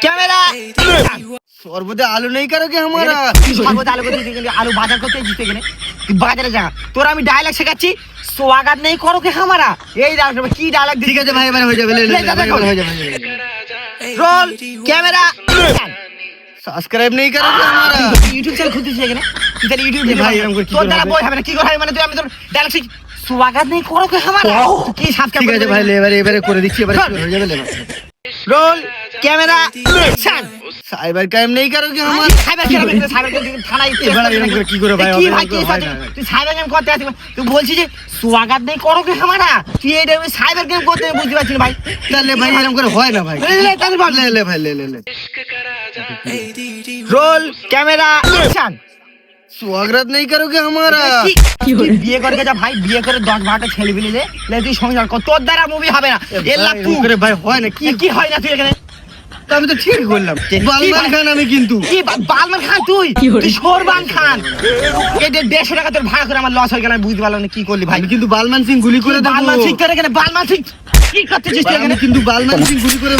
camera সর্বদা আলু নেই কারো কি हमारा সর্বদা আলু করতে আলু বাজার করতে জিতে গেলে বাজারে যা তোর আমি ডায়লগ শেখাচ্ছি স্বাগত নেই করো কি हमारा এই ডায়লগ কি ডায়লগ ঠিক আছে ভাই এবারে হয়ে যাবে হয়ে যাবে रोल कैमरा সাবস্ক্রাইব নেই কারো কি हमारा ইউটিউব চ্যানেল খুলতে শিখে না তুই তাহলে ইউটিউব ভাই এরকম করে কি তোর দ্বারা বই হবে না কি করে হবে মানে তুই আমি তোর ডায়লগ শিখ স্বাগত নেই করো কি हमारा কি সাবস্ক্রাইব ঠিক আছে ভাই এবারে করে দিচ্ছি এবারে হয়ে যাবে roll camera action cyber crime নেই কারো কি हमारा সাইবার ক্রাইম থানায় এবারে এরকম করে কি করে ভাই কি ভাই কি তুই সাইবার ক্রাইম করতে আসিস তুই বলছিস যে স্বাগত নেই করো কি हमारा তুই এটা সাইবার ক্রাইম করতে বুঝতে পারছিস ভাই তাহলে ভাই এরকম করে হয় না ভাই লে তাহলে বল লে ভাই লে रोल कैमरा एक्शन স্বাগত নেই কারো কি हमारा কি বিয়ে করে যা ভাই বিয়ে করে 10-12টা ছেলে বিলে দে তুই সংসার কর তোর দ্বারা মুভি হবে না এলা এরকম করে ভাই হয় না কি হয় না তুই এখানে তা আমি তো ঠিক বললাম বালমান খান আমি কিন্তু কি বালমান খান তুই শোরবান খান এই 150 টাকা তোর ভাড়া করে আমার লস হয়ে গেল আমি বুঝতে পারলাম না কি করলি ভাই আমি কিন্তু বালমান সিং গুলি করে দেব বালমান সিং তোর এখানে বালমান সিং কি করতেছিস তুই এখানে আমি কিন্তু বালমান সিং গুলি করে